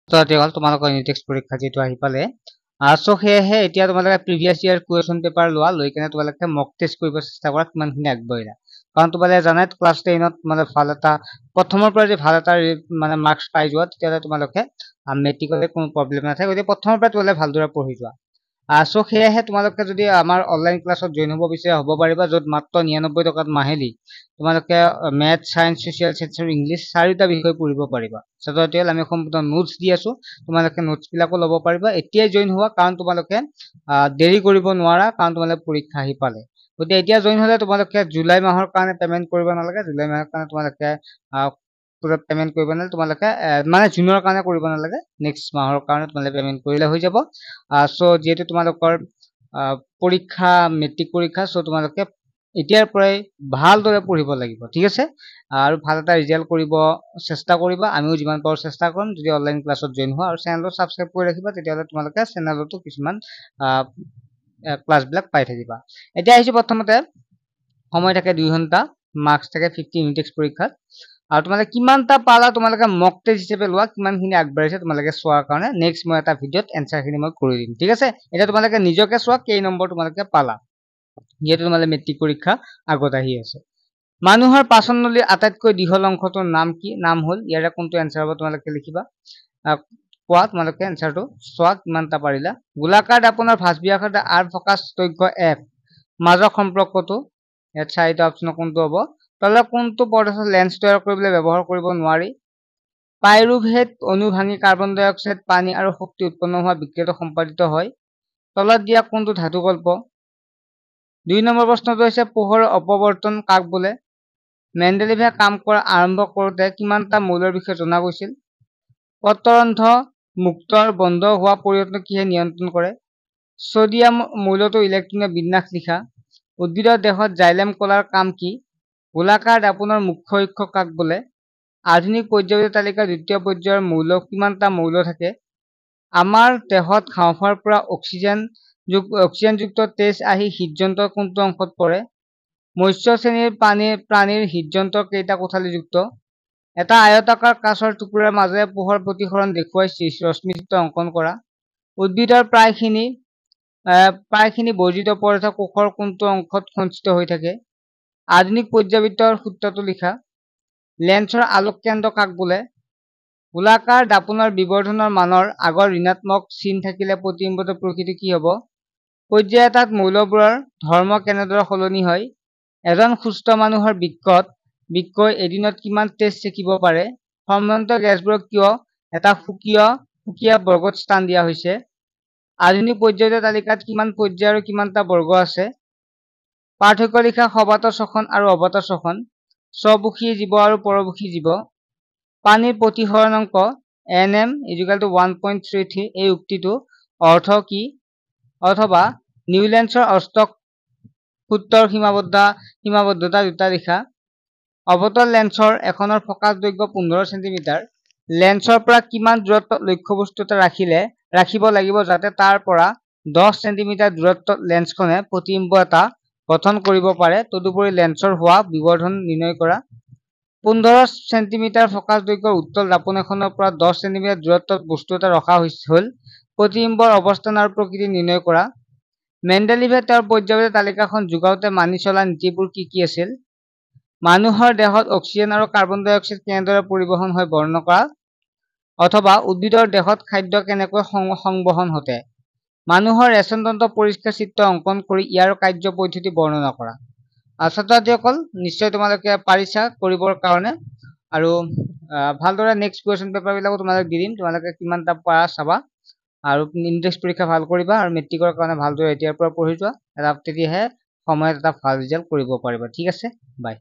তো তেতিয়াহ'লে তোমালোকৰ ইউনিটেক্স পৰীক্ষা যেটো আহি পালে সো সেয়েহে এতিয়া তোমালোকে প্ৰিভিয়াছ ইয়াৰ কুৱেশ্যন পেপাৰ লোৱা লৈ কেনে তোমালোকে মক টেষ্ট কৰিব চেষ্টা কৰা কিমানখিনি আগবাঢ়িলা কাৰণ তোমালোকে জানাই ক্লাছ 10ত মানে ভাল এটা প্ৰথমৰ পৰা যে ভাল এটা মানে মাৰ্কছ পাই যোৱা তেতিয়াহ'লে তোমালোকে মেট্ৰিকলৈ কোনো প্ৰব্লেম নাথাকে গতিকে প্ৰথমৰ পৰা তোমালোকে ভালদৰে পঢ়ি যোৱা সো সেয়েহে তোমালোকে যদি আমাৰ অনলাইন ক্লাছত জইন হ'ব বিচাৰে হ'ব পাৰিবা য'ত মাত্ৰ 99 টকাত মাহেলি তোমালোকে মেথ সায়েন্স সোশ্যাল সায়েন্স আৰু ইংলিছ চাৰিটা বিষয় পঢ়িব পাৰিবা তেতিয়াহ'লে আমি সম্পূৰ্ণ নোটছ দি আছো তোমালোকে নোটছ বিলাকো ল'ব পাৰিবা এতিয়াই জইন হোৱা কাৰণ তোমালোকে দেৰি কৰিব নোৱাৰা কাৰণ তোমালোকে পৰীক্ষা আহি পালে গতিকে এতিয়া জইন হ'লে তোমালোকে জুলাই মাহৰ কাৰণে পেমেন্ট কৰিব নালাগে জুলাই মাহৰ কাৰণে তোমালোকে পুৰা পেমেন্ট কৰিব নালাগে তোমালোকে মানে জুনৰ কাৰণে কৰিব নালাগে নেক্সট মাহৰ কাৰণে তোমালোকে পেমেন্ট কৰিলে হৈ যাব সো যেহেতু তোমালোকৰ পৰীক্ষা মেট্ৰিক পৰীক্ষা সো তোমালোকে এতিয়াৰ পৰাই ভালদৰে পঢ়িব লাগিব ঠিক আছে আৰু ভাল এটা ৰিজাল্ট কৰিব চেষ্টা কৰিবা আমিও যিমান পাৰো চেষ্টা কৰিম যদি অনলাইন ক্লাছত জইন হোৱা আৰু চেনেলটো সাবস্ক্ৰাইব কৰি ৰাখিবা তেতিয়াহ'লে তোমালোকে চেনেলতো কিছুমান ক্লাছ বিলাক পাই থাকিবা এতিয়া আহিছো প্ৰথমতে সময় থাকে 2 ঘণ্টা মাৰ্কছ থাকে 50 ইউনিটেক্স পৰীক্ষাত আৰু তোমালোকে কিমানটা পালা তোমালোকে মক টেষ্ট হিচাপে লোৱা কিমানখিনি আগবাঢ়িছে তোমালোকে চোৱাৰ কাৰণে নেক্সট মই এটা ভিডিঅ'ত এনসাৰখিনি মই কৰি দিম ঠিক আছে এটা তোমালোকে নিজকে চোৱা কেই নম্বৰ তোমালোকে পালা যেহেতু তোমালোকে মেট্ৰিক পৰীক্ষা আগত আহি আছে মানুহৰ পাচন নলীৰ আটাইতকৈ দীঘল অংশটোৰ নাম কি নাম হ'ল ইয়াৰে কোনটো এনসাৰ হ'ব তোমালোকে লিখিবা কোৱা তোমালোকে এনসাৰটো চোৱা কিমানটা পাৰিলা গোলাকাৰ দাপোনৰ ভাঁজবিয়াখৰ আৰ ফকাছ দৈৰ্ঘ্য f মাজৰ সম্পৰ্কটো ইয়াত চাৰিটা অপচন কোনটো হ'ব তলে কোনটো পদাৰ্থ লেন্স তৈয়াৰ কৰিবলৈ ব্যৱহাৰ কৰিব নোৱাৰি পাইৰুভেট অণু ভাঙি কাৰ্বন ডাই অক্সাইড পানী আৰু শক্তি উৎপন্ন হোৱা বিক্ৰিয়াটো সম্পাদিত হয় তলত দিয়া কোনটো ধাতুকল্প 2 নম্বৰ প্ৰশ্নটো হৈছে পোহৰৰ অপৱৰ্তন কাক বোলে মেণ্ডেলিভে কাম কৰা আৰম্ভ কৰোতে কিমানটা মৌলৰ বিষয়ে জনা গৈছিল পত্ৰৰন্ধ্ৰ মুক্তৰ বন্ধ হোৱা পৰিৱৰ্তন কিহে নিয়ন্ত্ৰণ কৰে সোডিয়াম মৌলটো ইলেক্ট্ৰনৰ বিন্যাস লিখা উদ্ভিদৰ দেহত জাইলেম কলাৰ কাম কি গোলাকাৰ দাপোনৰ মুখ্য অক্ষ কাক বোলে আধুনিক পৰ্যায়ৰ তালিকাৰ দ্বিতীয় পৰ্যায়ৰ মৌল কিমানটা মৌল থাকে আমাৰ দেহত হাঁওফাঁওৰ পৰা অক্সিজেনযুক্ত তেজ আহি হৃদযন্ত্ৰৰ কোনটো অংশত পৰে মৎস্য শ্ৰেণীৰ প্ৰাণীৰ হৃদযন্ত্ৰ কেইটা কোঠালিযুক্ত এটা আয়তাকাৰ কাঁচৰ টুকুৰাৰ মাজেৰে পোহৰ প্ৰতিসৰণ দেখুৱাই ৰশ্মিচিত্ৰ অংকন কৰা উদ্ভিদৰ প্ৰায়খিনি বৰ্জিত পদাৰ্থ কোষৰ কোনটো অংশত সঞ্চিত হৈ থাকে আধুনিক পৰ্যাবৃত্তৰ সূত্ৰটো লিখা লেন্সৰ আলোক কেন্দ্ৰ কাক বোলে গোলাকাৰ দাপোনৰ বিবৰ্ধনৰ মানৰ আগৰ ঋণাত্মক চিন থাকিলে প্ৰতিবিম্বতৰ প্ৰকৃতি কি হ'ব পৰ্যায় এটাত মৌলবোৰৰ ধৰ্ম কেনেদৰে সলনি হয় এজন সুস্থ মানুহৰ বৃক্কই এদিনত কিমান তেজ চেকিব পাৰে সম্বন্ত গেছবোৰক কিয় এটা সুকীয়া বৰ্গত স্থান দিয়া হৈছে আধুনিক পৰ্যায়ৰ তালিকাত কিমান পৰ্যায় আৰু কিমানটা বৰ্গ আছে পাৰ্থক্য লিখা সবাত শ্বসন আৰু অবাত শ্বসন স্বমুখী জীৱ আৰু পৰমুখী জীৱ পানীৰ প্ৰতিসৰণাংক nm = 1.33 এই উক্তিটো অৰ্থ কি অথবা নিউল্যান্ডছৰ অষ্টক সূত্ৰৰ সীমাবদ্ধতা দুটা লিখা অৱতল লেন্সৰ এখনৰ ফকাছ দৈৰ্ঘ্য 15 সেন্টিমিটাৰ লেন্সৰ পৰা কিমান দূৰত্বত লক্ষ্যবস্তু এটা ৰাখিব লাগিব যাতে তাৰ পৰা 10 সেন্টিমিটাৰ দূৰত্বত লেন্সখনে প্ৰতিবিম্ব এটা গঠন কৰিব পাৰে তদুপৰি লেন্সৰ হোৱা বিবৰ্ধন নিৰ্ণয় কৰা 15 সেন্টিমিটাৰ ফকাছ দৈৰ্ঘ্যৰ উত্তল দাপোন এখনৰ পৰা 10 সেন্টিমিটাৰ দূৰত্বত বস্তু এটা ৰখা হ'ল প্ৰতিবিম্বৰ অৱস্থান আৰু প্ৰকৃতি নিৰ্ণয় কৰা মেণ্ডেলিভে তেওঁৰ পৰ্যায়ৰ তালিকাখন যোগাওতে মানি চলা নীতিবোৰ কি আছিল মানুহৰ দেহত অক্সিজেন আৰু কাৰ্বন ডাই অক্সাইড কেনেদৰে পৰিবহন হয় বৰ্ণনা কৰা অথবা উদ্ভিদৰ দেহত খাদ্য কেনেকৈ সংবহন হতে মানুহৰ ৰেচনতন্ত্ৰ পৰিষ্কাৰ চিত্ৰ অংকন কৰি ইয়াৰ কাৰ্য পদ্ধতি বৰ্ণনা কৰা ছাত্ৰছাত্ৰীসকল নিশ্চয় তোমালোকে পাৰিছা কৰিবৰ কাৰণে আৰু ভালদৰে নেক্সট কুৱেশ্যন পেপাৰ বিলাকো তোমালোকে দি দিম তোমালোকে কিমানটা পাৰা চাবা আৰু ইনটেক্স পৰীক্ষা ভাল কৰিবা আৰু মেট্ৰিকৰ কাৰণে ভালদৰে এতিয়াৰ পৰা পঢ়ি যোৱা তেতিয়াহে সময়ত এটা ভাল ৰিজাল্ট কৰিব পাৰিবা ঠিক আছে বাই